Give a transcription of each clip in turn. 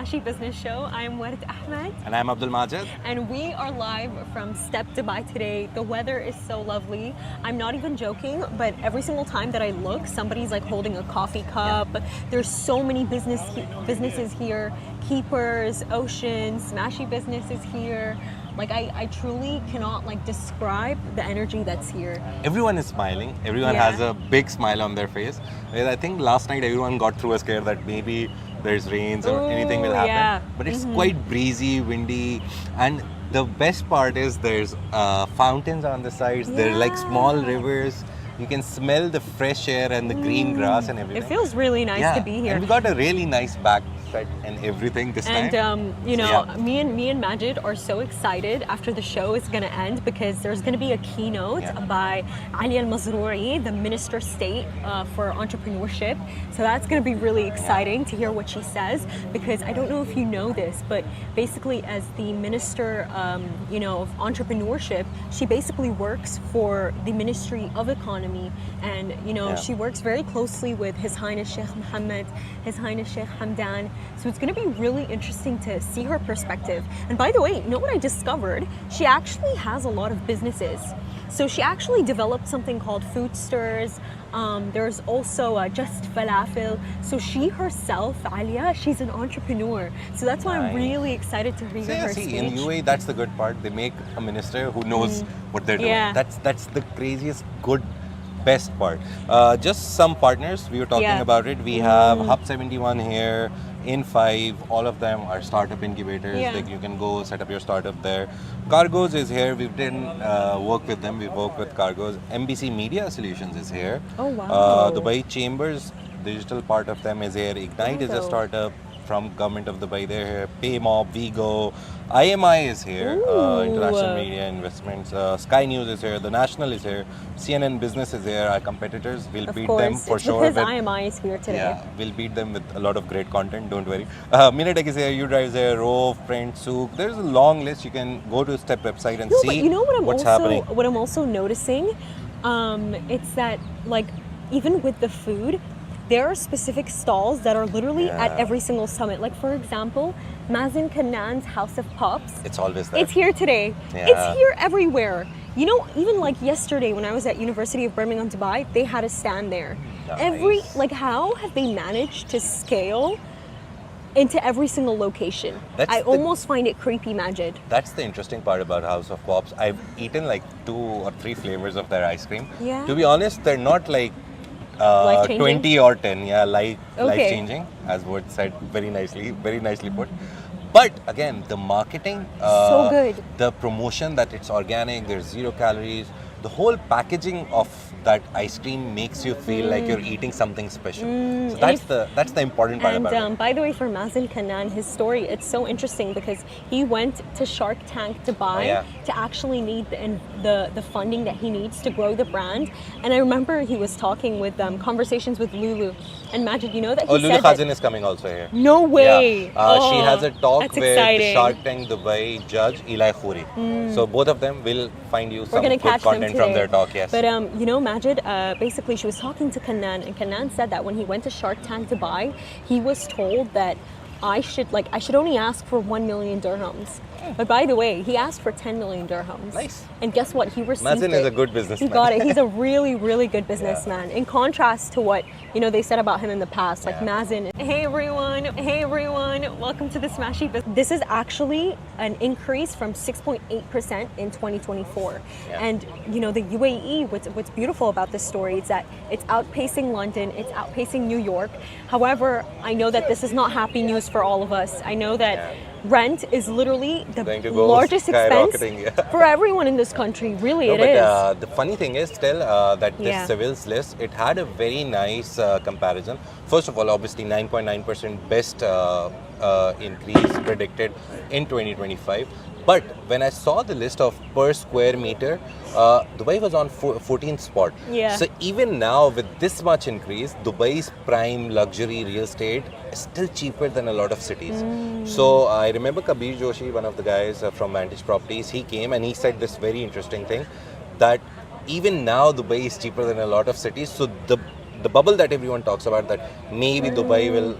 Smashi Business Show. I'm Ward Ahmed. And I'm Abdul Majid. And we are live from Step Dubai today. The weather is so lovely. I'm not even joking, but every single time that I look, somebody's like holding a coffee cup. There's so many businesses here. Keepers, Ocean, Smashi Business is here. Like I truly cannot like describe the energy that's here. Everyone is smiling. Everyone has a big smile on their face. I think last night everyone got through a scare that maybe there's rains or anything will happen. But it's quite breezy, windy, and the best part is there's fountains on the sides. They're like small rivers. You can smell the fresh air and the green grass and everything. It feels really nice to be here. And we got a really nice back set and everything this time. And you know, me and Majid are so excited after the show is going to end because there's going to be a keynote by Ali Al-Mazrouri, the Minister of State for Entrepreneurship. So that's going to be really exciting to hear what she says, because I don't know if you know this, but basically as the Minister you know, of Entrepreneurship, she basically works for the Ministry of Economy, and you know, she works very closely with His Highness Sheikh Mohammed, His Highness Sheikh Hamdan. So it's going to be really interesting to see her perspective. And by the way, you know what I discovered? She actually has a lot of businesses. So she actually developed something called Food Stirs. There's also Just Falafel. So she herself, Alia, she's an entrepreneur. So that's why I'm really excited to hear her speech. In UAE, that's the good part. They make a minister who knows what they're doing. That's the craziest best part. Just some partners, we were talking about it. We have Hub 71 here, In5, all of them are startup incubators. Like you can go set up your startup there. Cargos is here. We've done work with them. We've worked with Cargos. MBC Media Solutions is here. Oh wow. Dubai Chambers, digital part of them is here. Ignite is a startup from government of Dubai. They're here. Paymob, Vigo, IMI is here. International Media Investments. Sky News is here. The National is here. CNN Business is here. Our competitors, we'll beat them for sure. Because IMI is here today. Yeah, we'll beat them with a lot of great content. Don't worry. Minitech is here. UDrive is here. Rove, Print, Souk. There's a long list. You can go to Step website and see but you know what's happening. What I'm also noticing, it's that like even with the food, there are specific stalls that are literally at every single summit. Like for example, Mazen Kanan's House of Pops. It's always there. It's here today. It's here everywhere. You know, even like yesterday when I was at University of Birmingham, Dubai, they had a stand there. Like how have they managed to scale into every single location? I almost find it creepy, Majid. That's the interesting part about House of Pops. I've eaten like 2 or 3 flavors of their ice cream. To be honest, they're not like 20 or 10, life-changing, as Word said very nicely put. But again, the marketing, so good. The promotion that it's organic, there's 0 calories, the whole packaging of that ice cream makes you feel like you're eating something special. So that's the important part about it. And by the way, for Mazen Kanan, his story, it's so interesting because he went to Shark Tank Dubai to actually need the funding that he needs to grow the brand. And I remember he was talking with conversations with Lulu. And Majid, you know that he Lulu said Khazin is coming also here. No way! She has a talk with exciting. Shark Tank Dubai judge Eli Khoury. So both of them will find you some good content from their talk. But you know, Majid, basically she was talking to Kanan, and Kanan said that when he went to Shark Tank Dubai, he was told that I should only ask for 1 million dirhams. But by the way, he asked for 10 million dirhams. Nice. And guess what? He received Mazen is a good businessman. He got it. He's a really, really good businessman. In contrast to what, you know, they said about him in the past, like Mazen. Hey everyone, welcome to the Smashi Business. This is actually an increase from 6.8% in 2024. And you know, the UAE, what's beautiful about this story is that it's outpacing London, it's outpacing New York. However, I know that this is not happy news for all of us. I know that rent is literally the largest expense for everyone in this country. Really, it is. The funny thing is still that this civils list, it had a very nice comparison. First of all, obviously 9.9% best increase predicted in 2025. But when I saw the list of per square meter, Dubai was on 14th spot. So even now with this much increase, Dubai's prime luxury real estate is still cheaper than a lot of cities. So I remember Kabir Joshi, one of the guys from Vantage Properties, he came and he said this very interesting thing, that even now Dubai is cheaper than a lot of cities. So the bubble that everyone talks about, that maybe Dubai will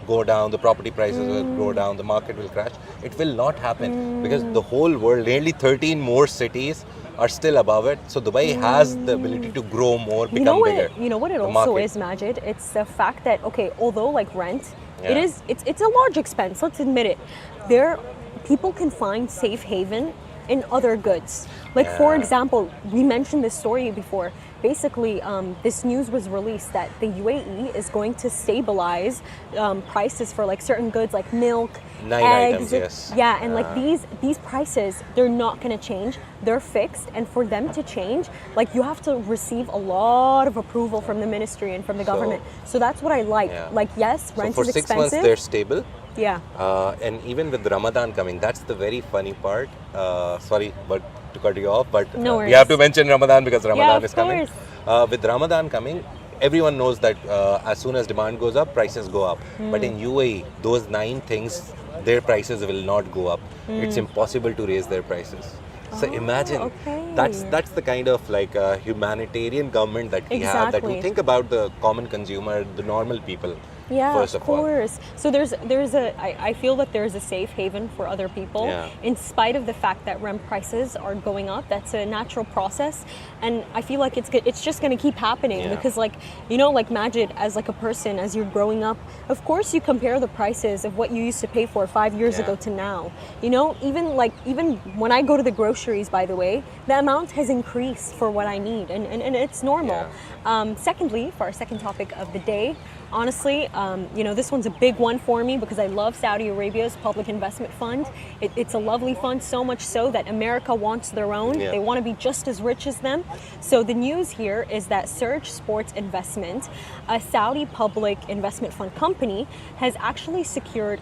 go down, the property prices will go down, the market will crash. It will not happen because the whole world, nearly 13 more cities are still above it. So Dubai has the ability to grow more, become bigger. You know what it The also market. is, Majid? It's the fact that, okay, although like rent, Yeah. it's a large expense, let's admit it. People can find safe haven in other goods. Like for Yeah. example, we mentioned this story before. Basically, this news was released that the UAE is going to stabilize prices for like certain goods like milk, 9 eggs. items, yes. Yeah, and like these prices, they're not going to change. They're fixed, and for them to change, like you have to receive a lot of approval from the ministry and from the government. So that's what I like. Yeah. Like yes, So rent for is 6 months expensive. they're stable. Yeah. And even with Ramadan coming, that's the very funny part. Sorry, but to cut you off, but No we worries. have to mention Ramadan because Ramadan of is coming. With Ramadan coming, everyone knows that as soon as demand goes up, prices go up. But in UAE, those 9 things, their prices will not go up. It's impossible to raise their prices. So imagine, okay. that's the kind of like humanitarian government that we have, that we Exactly. think about the common consumer, the normal people. Yeah, first of of all. course. So I feel that there's a safe haven for other people, Yeah. in spite of the fact that rent prices are going up. That's a natural process, and I feel like it's just going to keep happening Yeah. because, like, you know, like Majid, as like a person, as you're growing up, of course you compare the prices of what you used to pay for 5 years Yeah. ago to now. You know, even when I go to the groceries, by the way, the amount has increased for what I need, and it's normal. Secondly, for our second topic of the day. Honestly, you know, this one's a big one for me because I love Saudi Arabia's public investment fund. It's a lovely fund, so much so that America wants their own. Yeah. They want to be just as rich as them. So the news here is that SURJ Sports Investment, a Saudi public investment fund company, has actually secured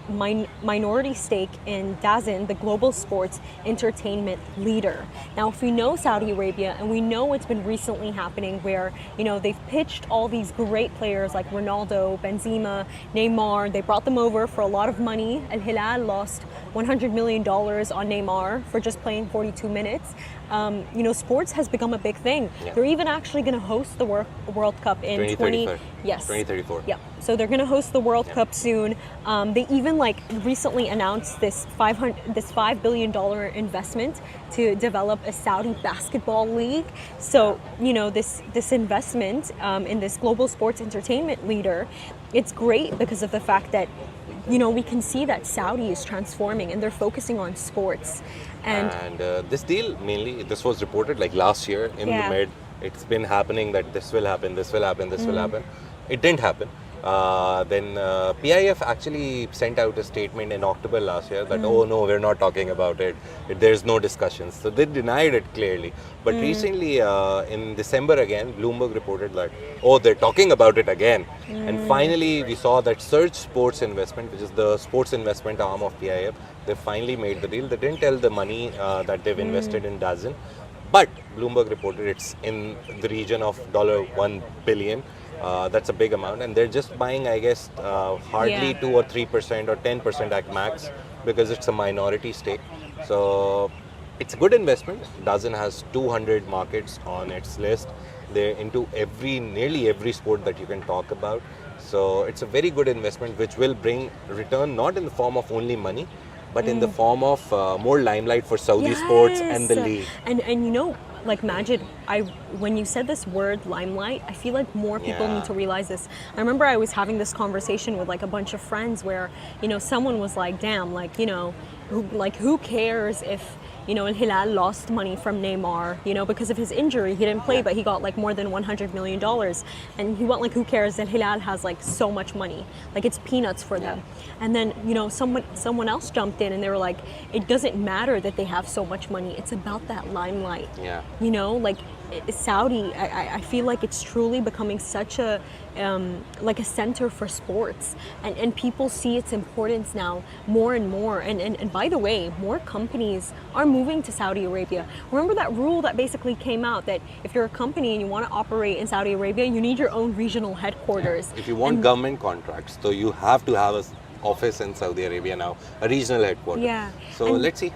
minority stake in DAZN, the global sports entertainment leader. Now, if we know Saudi Arabia, and we know it's been recently happening where, you know, they've pitched all these great players like Ronaldo, Benzema, Neymar. They brought them over for a lot of money. Al Hilal lost $100 million on Neymar for just playing 42 minutes. You know, sports has become a big thing. Yeah. They're even actually going to host the World Cup in 2034. Yeah. So they're going to host the World Cup soon. They even like recently announced this $5 billion investment to develop a Saudi basketball league. So, you know, this investment in this global sports entertainment leader, it's great because of the fact that, you know, we can see that Saudi is transforming and they're focusing on sports. And this deal, mainly, this was reported like last year in the mid. It's been happening that this will happen, this will happen, this will happen. It didn't happen. Then PIF actually sent out a statement in October last year that, oh no, we're not talking about it. There's no discussions. So they denied it clearly. But recently, in December again, Bloomberg reported that, oh, they're talking about it again. And finally, we saw that SURJ Sports Investment, which is the sports investment arm of PIF, they finally made the deal. They didn't tell the money that they've invested in DAZN. But Bloomberg reported it's in the region of $1 billion. That's a big amount, and they're just buying, I guess, hardly 2 or 3% or 10% at max because it's a minority stake. So it's a good investment. DAZN has 200 markets on its list. They're into nearly every sport that you can talk about. So it's a very good investment which will bring return not in the form of only money, but in the form of more limelight for Saudi sports and the league. And you know, like Majid, when you said this word limelight, I feel like more people need to realize this. I remember I was having this conversation with like a bunch of friends where, you know, someone was like, damn, like, you know, who cares if, you know, Al Hilal lost money from Neymar, you know, because of his injury. He didn't play, but he got like more than $100 million. And he went like, who cares? Al Hilal has like so much money. Like it's peanuts for them. And then, you know, someone else jumped in and they were like, it doesn't matter that they have so much money. It's about that limelight. Yeah. You know, like Saudi, I feel like it's truly becoming such a like a center for sports, and people see its importance now more and more. And by the way, more companies are moving to Saudi Arabia. Remember that rule that basically came out that if you're a company and you want to operate in Saudi Arabia, you need your own regional headquarters. If you want government contracts, so you have to have an office in Saudi Arabia now, a regional headquarters. Yeah. So let's see.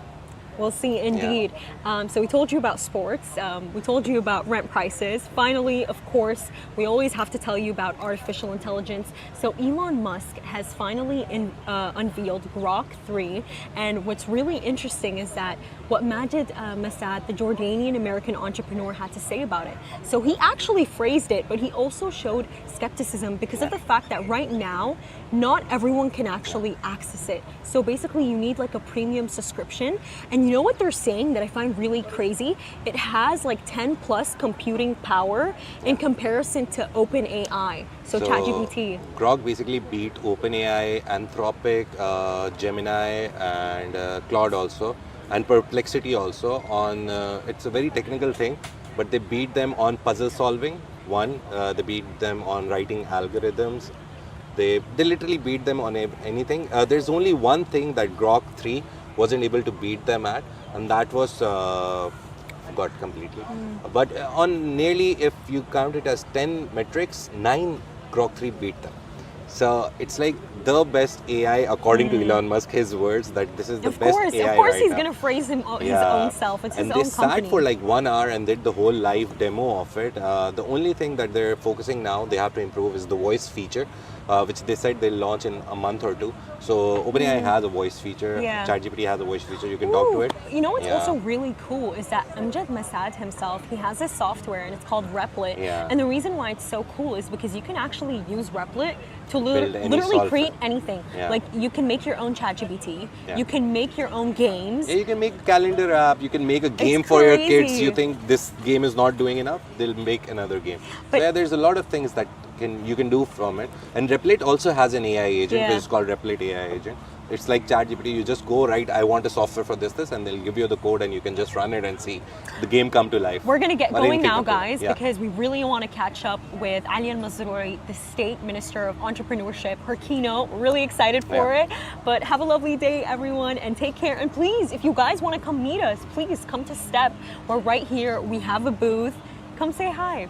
We'll see, indeed. So we told you about sports. We told you about rent prices. Finally, of course, we always have to tell you about artificial intelligence. So Elon Musk has finally unveiled Grok 3. And what's really interesting is that what Majid Masad, the Jordanian-American entrepreneur, had to say about it. So he actually phrased it, but he also showed skepticism because of the fact that right now, not everyone can actually access it. So basically, you need like a premium subscription. And you know what they're saying that I find really crazy? It has like 10 plus computing power in comparison to OpenAI, so ChatGPT. Grok basically beat OpenAI, Anthropic, Gemini, and Claude also, and Perplexity also on, it's a very technical thing, but they beat them on puzzle solving. They beat them on writing algorithms. They literally beat them on anything. There's only one thing that Grok 3 wasn't able to beat them at, and that was forgot completely. But on nearly, if you count it as 10 metrics, 9 Grok 3 beat them. So it's like the best AI according to Elon Musk, his words, that this is the best AI. Of course, right he's now. going to phrase his own self. It's his own company. And they sat for like 1 hour and did the whole live demo of it. The only thing that they're focusing now, they have to improve, is the voice feature, which they said they'll launch in a month or two. So OpenAI has a voice feature. ChatGPT has a voice feature. You can talk to it. You know what's also really cool is that Amjad Masad himself, he has this software and it's called Replit. And the reason why it's so cool is because you can actually use Replit to literally create anything. Like you can make your own ChatGPT, you can make your own games. You can make a calendar app, you can make a game for your kids. You think this game is not doing enough, they'll make another game. But so there's a lot of things that you can do from it. And Replit also has an AI agent, which is called Replit AI agent. It's like ChatGPT. You just go, right, I want a software for this, and they'll give you the code and you can just run it and see the game come to life. We're going to get going now, guys, because we really want to catch up with Alia Al-Mazroui, the State Minister of Entrepreneurship, her keynote. We're really excited for it. But have a lovely day, everyone, and take care. And please, if you guys want to come meet us, please come to STEP. We're right here. We have a booth. Come say hi.